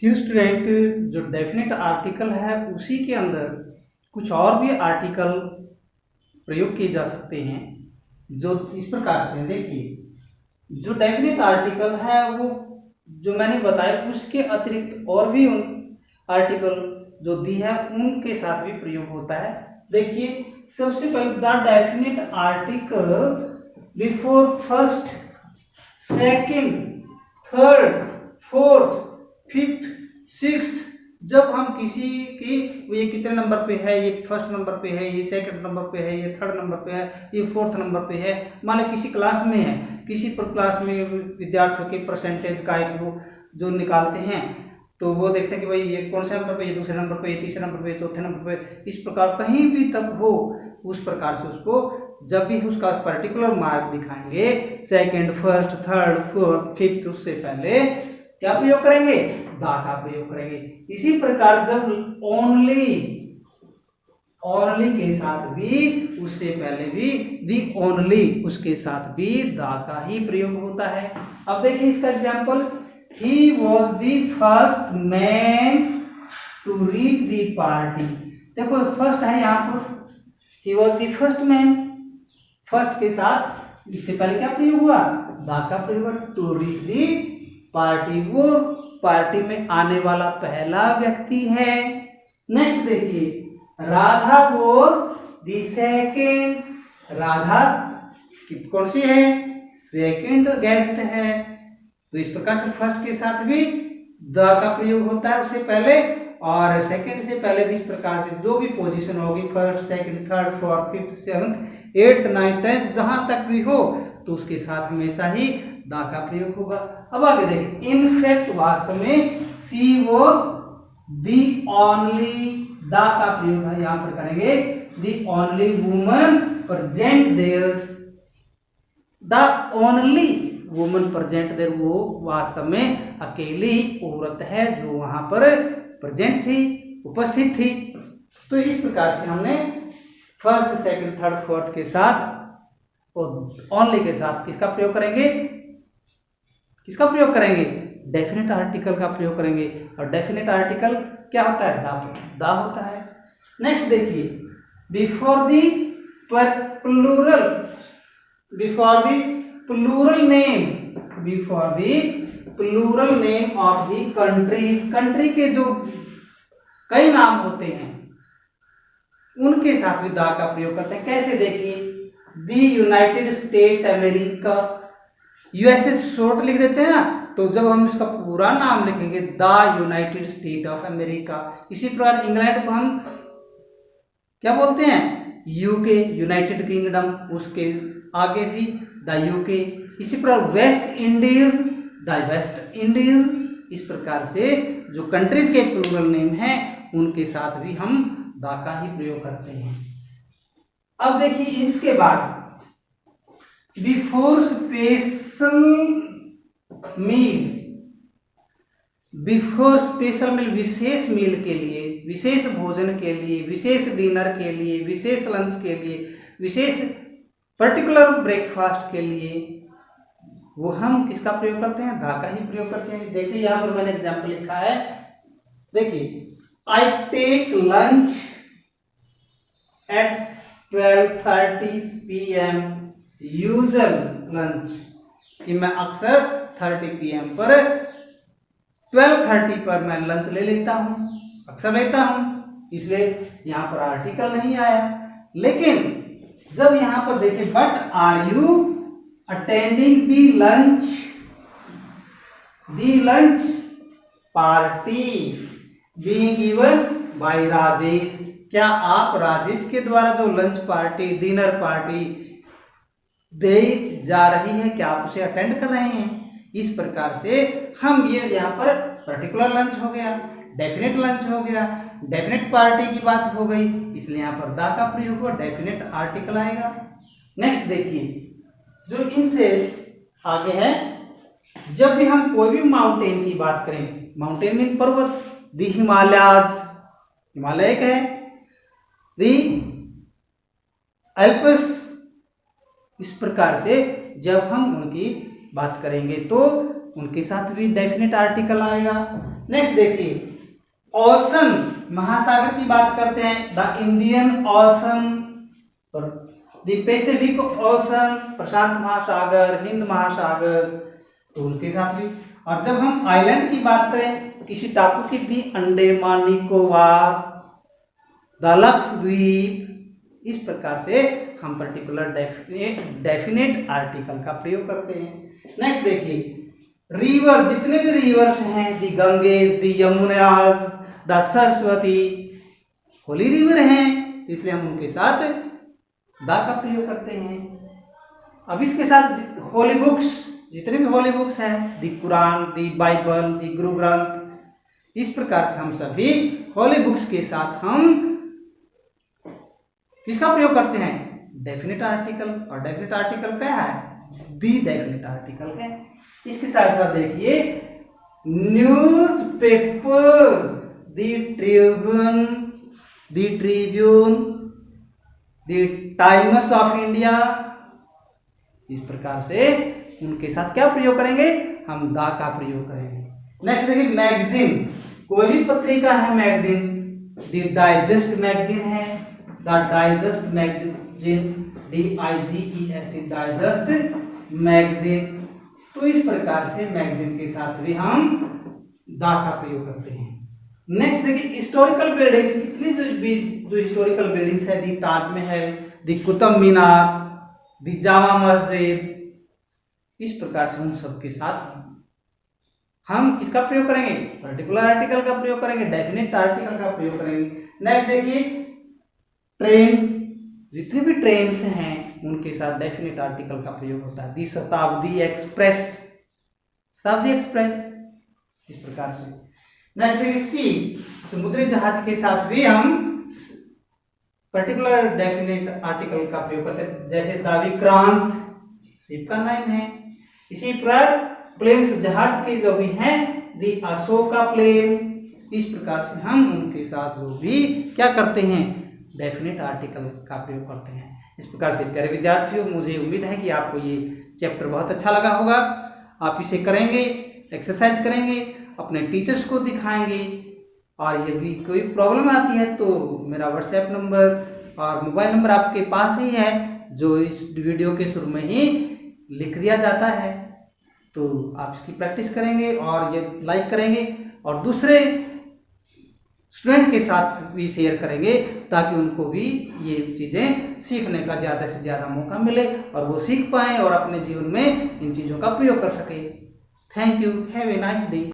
तो स्टूडेंट, जो definite article है उसी के अंदर कुछ और भी आर्टिकल प्रयोग किए जा सकते हैं, जो इस प्रकार से देखिए। जो डेफिनेट आर्टिकल है वो जो मैंने बताया उसके अतिरिक्त और भी उन आर्टिकल जो दी है उनके साथ भी प्रयोग होता है। देखिए, सबसे पहले the definite article before first, second, third, fourth, fifth, sixth, जब हम किसी की ये कितने नंबर पे है, ये फर्स्ट नंबर पे है, ये सेकंड नंबर पे है, ये थर्ड नंबर पे है, ये फोर्थ नंबर पे है, माने किसी क्लास में है, किसी पर क्लास में विद्यार्थियों के परसेंटेज का एक वो जो निकालते हैं, तो वो देखते हैं कि भाई ये कौन से नंबर पे, ये दूसरे नंबर पे, ये तीसरे नंबर पे, चौथे नंबर पे, इस प्रकार कहीं भी तक हो उस प्रकार से उसको जब भी उसका पर्टिकुलर मार्क दिखाएंगे, second, first, third, fourth, fifth, उससे पहले क्या प्रयोग करेंगे? दा का प्रयोग करेंगे। इसी प्रकार जब ओनली के साथ भी, उससे पहले भी दी ओनली, उसके साथ भी दा का ही प्रयोग होता है। अब देखिए इसका example, he was the first man to reach the party. देखो फर्स्ट है यहाँ पर, he was the first man, first के साथ इससे पहले क्या प्रयोग हुआ? दा का प्रयोग। टू रीच दी पार्टी, वो पार्टी में आने वाला पहला व्यक्ति है। नेक्स्ट देखिए, Radha was the second, Radha कौन सी है? सेकेंड गेस्ट है। तो इस प्रकार से फर्स्ट के साथ भी द का प्रयोग होता है उससे पहले, और सेकंड से पहले भी इस प्रकार से जो भी पोजीशन होगी, first, second, third, fourth, fifth, seventh, eighth, ninth, tenth, जहां तक भी हो तो उसके साथ हमेशा ही दा का प्रयोग होगा। अब आगे देखिए, इनफैक्ट वास्तव में सी वॉज दी ओनली, दा का प्रयोग है यहां पर करेंगे, the only woman present there, the only woman present there, वो वास्तव में अकेली औरत है जो वहां पर प्रेजेंट थी, उपस्थित थी। तो इस प्रकार से हमने फर्स्ट, सेकंड, थर्ड, फोर्थ के साथ और ओनली के साथ किसका प्रयोग करेंगे? किसका प्रयोग करेंगे? डेफिनेट आर्टिकल का प्रयोग करेंगे। और डेफिनेट आर्टिकल क्या होता है? दा होता है। नेक्स्ट देखिए, before the plural, before the plural name, before the plural name of the countries, country के जो कई नाम होते हैं उनके साथ भी दा का प्रयोग करते हैं। कैसे? देखिए, the United State America, USA short लिख देते हैं ना, तो जब हम इसका पूरा नाम लिखेंगे the United state of America. इसी प्रकार इंग्लैंड को हम क्या बोलते हैं? यूके, यूनाइटेड किंगडम, उसके आगे भी द यूके। इसी प्रकार West Indies, the West Indies. इस प्रकार से जो कंट्रीज के प्लूरल नेम हैं उनके साथ भी हम दा का ही प्रयोग करते हैं। अब देखिए इसके बाद, before special meal, before special meal, विशेष मील के लिए, विशेष भोजन के लिए, विशेष डिनर के लिए, विशेष लंच के लिए, विशेष पर्टिकुलर ब्रेकफास्ट के लिए, वो हम किसका प्रयोग करते हैं? दा का ही प्रयोग करते हैं। देखिए यहां पर मैंने एग्जाम्पल लिखा है, देखिए, I take lunch at 12:30 PM, usual lunch, कि मैं अक्सर 30 PM पर 12:30 पर मैं लंच ले लेता हूं, अक्सर लेता हूं, इसलिए यहां पर आर्टिकल नहीं आया। लेकिन जब यहां पर देखिए, but are you attending the lunch party being given by Rajesh, क्या आप राजेश के द्वारा जो लंच पार्टी, डिनर पार्टी दे जा रही है, क्या आप उसे अटेंड कर रहे हैं? इस प्रकार से हम ये यहाँ पर पर्टिकुलर लंच हो गया, डेफिनेट लंच हो गया, डेफिनेट पार्टी की बात हो गई, इसलिए यहाँ पर दा का प्रयोग हुआ, डेफिनेट आर्टिकल आएगा। नेक्स्ट देखिए, जो इनसे आगे है, जब भी हम कोई भी माउंटेन की बात करें, माउंटेन मीन पर्वत, दी हिमालयाज, हिमालय एक है, दी अल्प्स, इस प्रकार से जब हम उनकी बात करेंगे तो उनके साथ भी डेफिनेट आर्टिकल आएगा। नेक्स्ट देखिए, ओशन, महासागर की बात करते हैं, the Indian Ocean, the Pacific Ocean, प्रशांत महासागर, हिंद महासागर, तो उनके साथ भी। और जब हम आइलैंड की बात करें, किसी टापू की, दी अंडमान निकोबार, द लक्षद्वीप, इस प्रकार से हम पर्टिकुलर डेफिनेट आर्टिकल का प्रयोग करते हैं। नेक्स्ट देखिए, रिवर, जितने भी रिवर्स हैं, the Ganges, the यमुनाज, the Saraswati, Holi river हैं, इसलिए हम उनके साथ दा का प्रयोग करते हैं। अब इसके साथ होली बुक्स, जितने भी होली बुक्स हैं, the Quran, the Bible, the Guru Granth, इस प्रकार से हम सभी होली बुक्स के साथ हम किसका प्रयोग करते हैं? Definite article. और डेफिनेट आर्टिकल क्या है? दी डेफिनेट आर्टिकल है। इसके साथ साथ देखिए, newspaper, the Tribune, the Tribune, the times of India, इस प्रकार से उनके साथ क्या प्रयोग करेंगे? हम दा का प्रयोग करेंगे। नेक्स्ट देखिए, मैगजीन, कोई भी पत्रिका है मैगजीन, दी डाइजेस्ट मैगजीन है, the digest magazine, DIGEST, digest magazine. तो इस प्रकार से मैगजीन के साथ भी हम दा का प्रयोग करते हैं। नेक्स्ट देखिए, हिस्टोरिकल बिल्डिंग्स, कितनी जो हिस्टोरिकल बिल्डिंग्स है, दी ताजमहल, दी कुतुब मीनार, दी जामा मस्जिद, इस प्रकार से उन सब के साथ हम किसका प्रयोग करेंगे? पर्टिकुलर आर्टिकल का प्रयोग करेंगे, डेफिनेट आर्टिकल का प्रयोग करेंगे। नेक्स्ट देखिए, ट्रेन, जितनी भी ट्रेन हैं उनके साथ डेफिनेट आर्टिकल का प्रयोग होता है। दी शताब्दी एक्सप्रेस, शताब्दी एक्सप्रेस, इस प्रकार से। नेक्स्ट देखिए, सी, समुद्री जहाज के साथ भी हम पर्टिकुलर डेफिनेट आर्टिकल का प्रयोग करते हैं, जैसे द विक्रांत, शिप का नाम है। इसी प्रकार प्लेन्स, जहाज के जो भी हैं, दी अशोका प्लेन, इस प्रकार से हम उनके साथ जो भी क्या करते हैं? डेफिनेट आर्टिकल का प्रयोग करते हैं। इस प्रकार से प्यारे विद्यार्थियों, मुझे उम्मीद है कि आपको ये चैप्टर बहुत अच्छा लगा होगा। आप इसे करेंगे, एक्सरसाइज करेंगे, अपने टीचर्स को दिखाएंगे, और यदि कोई प्रॉब्लम आती है तो मेरा व्हाट्सएप नंबर और मोबाइल नंबर आपके पास ही है, जो इस वीडियो के शुरू में ही लिख दिया जाता है। तो आप इसकी प्रैक्टिस करेंगे और ये लाइक करेंगे और दूसरे स्टूडेंट के साथ भी शेयर करेंगे, ताकि उनको भी ये चीज़ें सीखने का ज़्यादा से ज़्यादा मौका मिले और वो सीख पाएँ और अपने जीवन में इन चीज़ों का प्रयोग कर सकें। Thank you, have a nice day.